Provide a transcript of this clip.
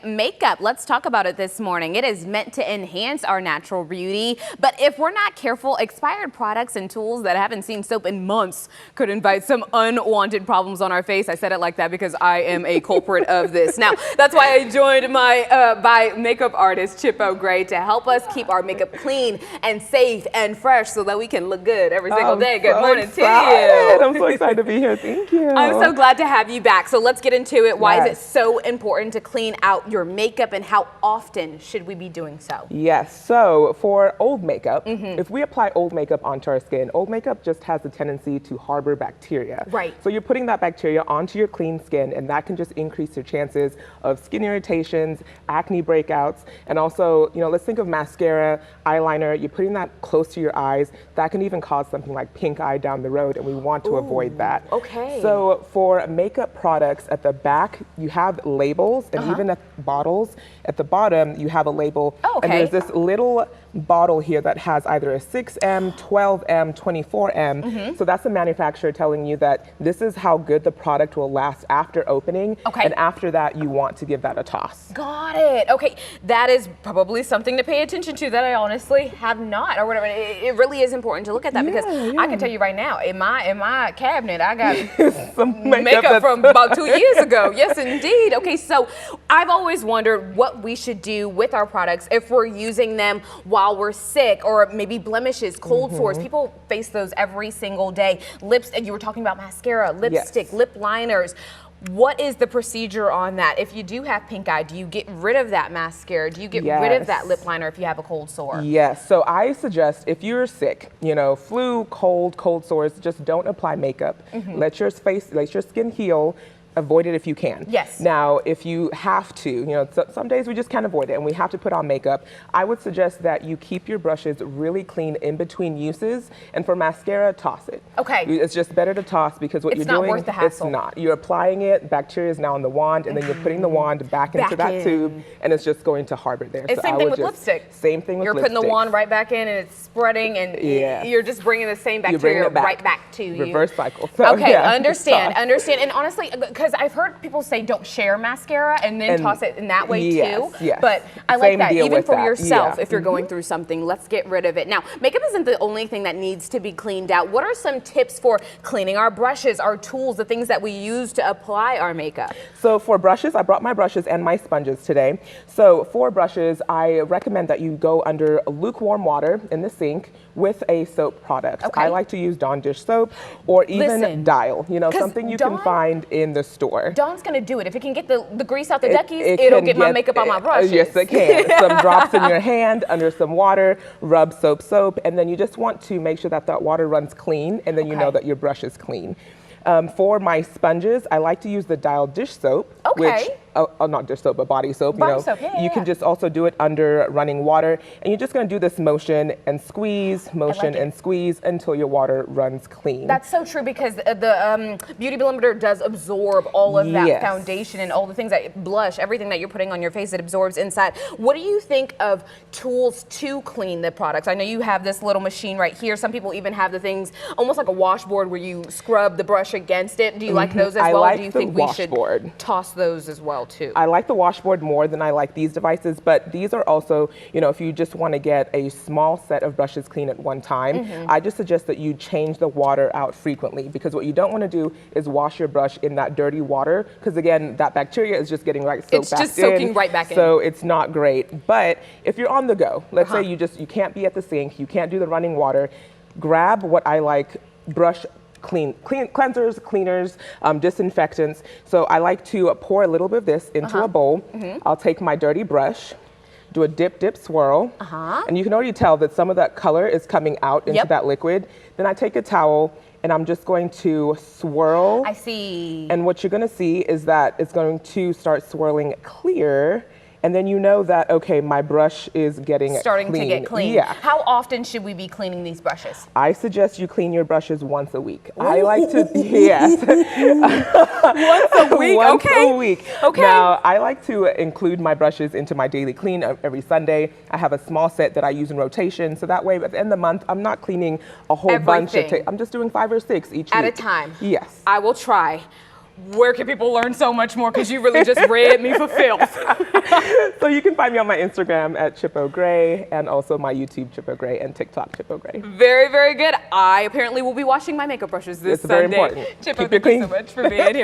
makeup. Let's talk about it this morning. It is meant to enhance our natural beauty, but if we're not careful, expired products and tools that haven't seen soap in months could invite some unwanted problems on our face. I said it like that because I am a culprit of this. Now, that's why I joined my by makeup artist Chipo Gray to help us keep our makeup clean and safe and fresh so that we can look good every single day. Good morning to you. I'm so excited to be here. Thank you. I'm so glad to have you back. So let's get into it. Why is it so important to clean out your makeup, and how often should we be doing so? Yes, so for old makeup, if we apply old makeup onto our skin, old makeup just has a tendency to harbor bacteria. Right. So you're putting that bacteria onto your clean skin, and that can just increase your chances of skin irritations, acne breakouts, and also, you know, let's think of mascara, eyeliner, you're putting that close to your eyes. That can even cause something like pink eye down the road, and we want to avoid that. Okay. So for makeup products, at the back, you have labels, and even at bottles, at the bottom, you have a label. And there's this little bottle here that has either a 6M, 12M, 24M. So that's the manufacturer telling you that this is how good the product will last after opening. And after that, you want to give that a toss. Got it. Okay, that is probably something to pay attention to that I honestly have not, or whatever. It really is important to look at that because I can tell you right now, in my cabinet, I got some makeup from about 2 years ago. Yes, indeed. Okay, so I've always wondered what we should do with our products if we're using them while we're sick, or maybe blemishes, cold sores. People face those every single day. Lips, and you were talking about mascara, lipstick, lip liners. What is the procedure on that? If you do have pink eye, do you get rid of that mascara? Do you get rid of that lip liner if you have a cold sore? Yes, so I suggest if you're sick, you know, flu, cold sores, just don't apply makeup. Let your skin heal. Avoid it if you can. Yes. Now, if you have to, you know, some days we just can't avoid it and we have to put on makeup, I would suggest that you keep your brushes really clean in between uses. And for mascara, toss it. Okay. It's just better to toss because what you're doing, it's not worth the hassle. It's not. You're applying it, bacteria is now in the wand, and then you're putting the wand back into that tube, and it's just going to harbor there. It's same thing with lipstick. Same thing with lipstick. You're putting the wand right back in and it's spreading, and you're just bringing the same bacteria right back to you. Reverse cycle. So, okay, understand. And honestly, because I've heard people say don't share mascara and then toss it in that way too. Yes. But I like that. Even for yourself, if you're Mm-hmm. going through something, let's get rid of it. Now, makeup isn't the only thing that needs to be cleaned out. What are some tips for cleaning our brushes, our tools, the things that we use to apply our makeup? So for brushes, I brought my brushes and my sponges today. So for brushes, I recommend that you go under lukewarm water in the sink with a soap product. I like to use Dawn dish soap or even Dial, you know, something you can find in the store. Dawn's gonna do it. If it can get the grease out the duckies, it'll get my makeup on my brushes. Yes, it can. Some drops in your hand under some water, rub soap, and then you just want to make sure that that water runs clean, and then you know that your brush is clean. For my sponges, I like to use the Dial dish soap, which, not dish soap, but body soap. You can just also do it under running water, and you're just going to do this motion and squeeze, and squeeze until your water runs clean. That's so true because the Beauty Blender does absorb all of that foundation and all the things that blush, everything that you're putting on your face, it absorbs inside. What do you think of tools to clean the products? I know you have this little machine right here. Some people even have the things almost like a washboard where you scrub the brush against it. Do you like those as well? Like or do you think we should toss those as well too? I like the washboard more than I like these devices, but these are also, you know, if you just want to get a small set of brushes clean at one time, I just suggest that you change the water out frequently, because what you don't want to do is wash your brush in that dirty water, because again, that bacteria is just getting soaked back in. It's just soaking right back in. So it's not great. But if you're on the go, let's say you can't be at the sink, you can't do the running water, grab what I like, brush cleansers, cleaners, disinfectants. So I like to pour a little bit of this into a bowl. I'll take my dirty brush, do a dip, swirl, and you can already tell that some of that color is coming out into that liquid. Then I take a towel and I'm just going to swirl. I see. And what you're going to see is that it's going to start swirling clear. And then you know that, okay, my brush is starting to get clean. Yeah. How often should we be cleaning these brushes? I suggest you clean your brushes once a week. I like to, yes. Once a week, Once a week. Okay. Now, I like to include my brushes into my daily clean every Sunday. I have a small set that I use in rotation, so that way at the end of the month, I'm not cleaning a whole bunch of, I'm just doing 5 or 6 each week. At a time? Yes. I will try. Where can people learn so much more? Because you really just read me for filth. you can find me on my Instagram at Chipo Gray, and also my YouTube Chipo Gray, and TikTok Chipo Gray. Very, very good. I apparently will be washing my makeup brushes this It's very Sunday. important. Chipo, Keep it thank you clean. so much for being here.